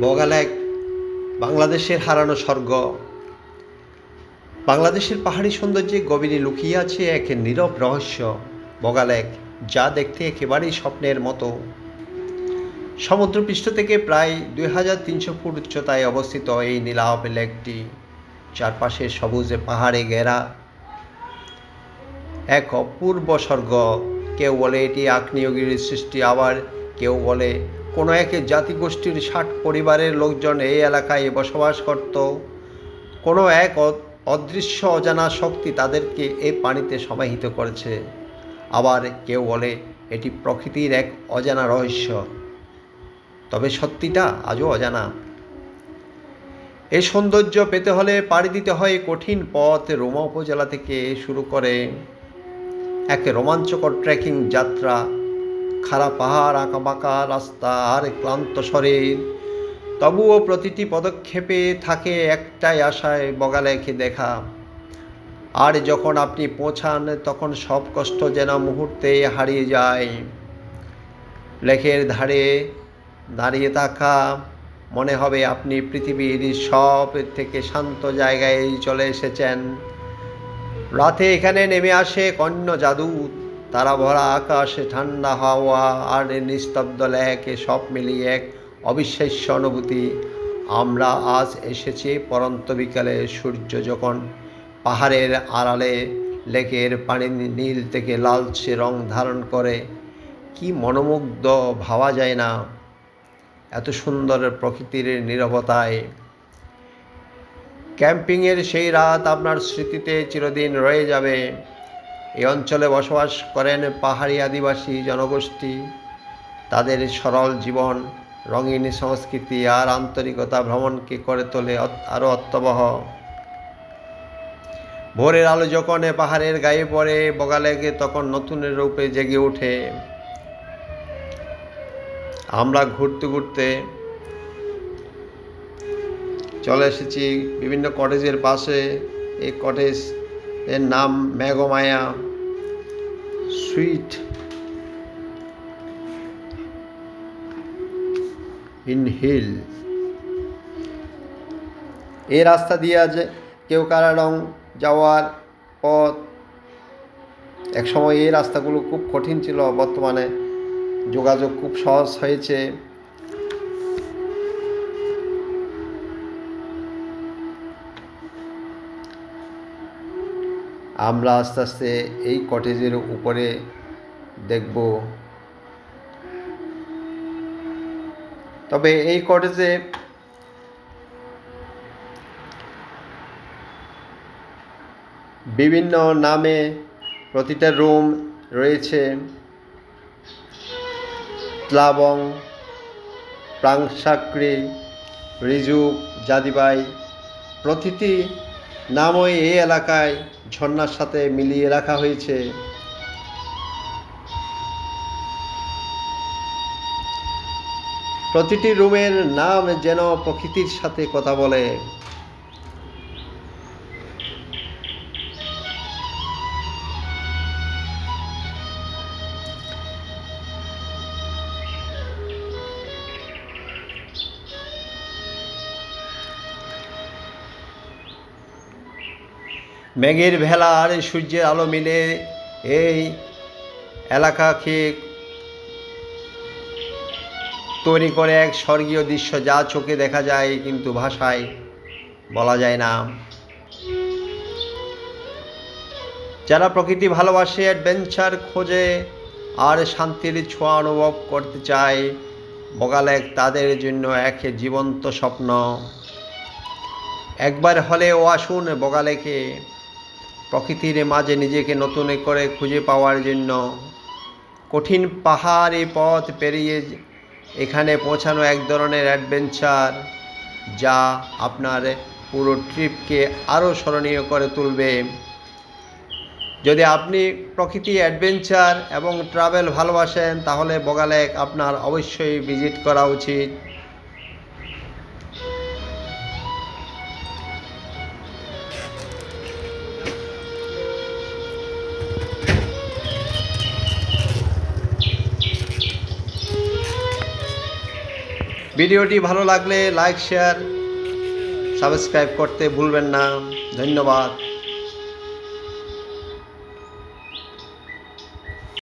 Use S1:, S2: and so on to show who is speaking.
S1: বগালেক বাংলাদেশের হারানো স্বর্গ। বাংলাদেশের পাহাড়ি সৌন্দর্যে গভীরে লুকিয়ে আছে এক নীরব রহস্য। বগালেক, যা দেখতে একেবারেই স্বপ্নের মতো। সমুদ্রপৃষ্ঠ থেকে প্রায় 2300 ফুট উচ্চতায় অবস্থিত এই নীলাভ লেকটি চারপাশে সবুজে পাহাড়ে ঘেরা এক অপূর্ব স্বর্গ। কেউ বলে এটি আগ্নেয়গিরির সৃষ্টি, আবার কেউ বলে কোনো এক জাতিগোষ্ঠীর 60 পরিবারের লোকজন এই এলাকায় বসবাস করত। কোনো এক অদৃশ্য অজানা শক্তি তাদেরকে এই পানিতে সমাহিত করেছে। আবার কেউ বলে এটি প্রকৃতির এক অজানা রহস্য, তবে সত্যিটা আজও অজানা। এই সৌন্দর্য পেতে হলে পাড়ি দিতে হয় কঠিন পথ। রোমা উপজেলা থেকে শুরু করে এক রোমাঞ্চকর ট্রেকিং যাত্রা। খাড়া পাহাড়, আঁকাবাঁকা রাস্তা আর ক্লান্ত শরীর, তবুও প্রতিটি পদক্ষেপে থাকে একটাই আশায়, বগালেকে দেখা। আর যখন আপনি পৌঁছান তখন সব কষ্ট যেন মুহূর্তে হারিয়ে যায়। লেকের ধারে দাঁড়িয়ে থাকা, মনে হবে আপনি পৃথিবীর সব থেকে শান্ত জায়গায় চলে এসেছেন। রাতে এখানে নেমে আসে অন্য জাদু। তারা ভরা আকাশ, ঠান্ডা হাওয়া আর নিস্তব্ধ লেক, সব মিলিয়ে এক অবিশ্বাস্য অনুভূতি। আমরা আজ এসেছি পরন্ত বিকালে, সূর্য যখন পাহাড়ের আড়ালে লেকের পানি নীল থেকে লালচে রং ধারণ করে। কি মনোমুগ্ধ, ভাবা যায় না এত সুন্দর প্রকৃতির নীরবতায়। ক্যাম্পিংয়ের সেই রাত আপনার স্মৃতিতে চিরদিন রয়ে যাবে। এই অঞ্চলে বসবাস করেন পাহাড়ি আদিবাসী জনগোষ্ঠী। তাদের সরল জীবন, রঙিন সংস্কৃতি আর আন্তরিকতা ভ্রমণকে করে তোলে আরও অর্থবহ। ভোরের আলো যখন পাহাড়ের গায়ে পড়ে, বগালেকে তখন নতুন রূপে জেগে ওঠে। আমরা ঘুরতে ঘুরতে চলে এসেছি বিভিন্ন কটেজের পাশে। এই কটেজ এর নাম মেঘমায়া সুইট ইন হিল। এই রাস্তা দিয়ে আজ কেওক্রাডং যাওয়ার পথ। একসময় এই রাস্তাগুলো খুব কঠিন ছিল, বর্তমানে যোগাযোগ খুব সহজ হয়েছে। আমরা আস্তে আস্তে এই কটেজের উপরে দেখব। তবে এই কটেজে বিভিন্ন নামে প্রতিটা রুম রয়েছে। ত্লাবং, প্রাংসাক্রি, রিজুক, জাদিবাই, প্রতিটি নামই এই এলাকায় ঝর্ণার সাথে মিলিয়ে রাখা হয়েছে। প্রতিটি রুমের নাম যেন প্রকৃতির সাথে কথা বলে। মেঘের ভেলা আর সূর্যের আলো মিলে এই এলাকাকে তৈরি করে এক স্বর্গীয় দৃশ্য, যা চোখে দেখা যায় কিন্তু ভাষায় বলা যায় না। যারা প্রকৃতি ভালোবাসে, অ্যাডভেঞ্চার খোঁজে আর শান্তির ছোঁয়া অনুভব করতে চায়, বগালেক তাদের জন্য এক জীবন্ত স্বপ্ন। একবার হলেও আসুন বগালেকে, প্রকৃতির মাঝে নিজেকে নতুন করে খুঁজে পাওয়ার জন্য। কঠিন পাহাড়ি পথ পেরিয়ে এখানে পৌঁছানো এক ধরনের অ্যাডভেঞ্চার, যা আপনার পুরো ট্রিপকে আরও স্মরণীয় করে তুলবে। যদি আপনি প্রকৃতি, অ্যাডভেঞ্চার এবং ট্রাভেল ভালোবাসেন, তাহলে বগালেক আপনার অবশ্যই ভিজিট করা উচিত। ভিডিওটি ভালো লাগলে লাইক শেয়ার সাবস্ক্রাইব করতে ভুলবেন না। ধন্যবাদ।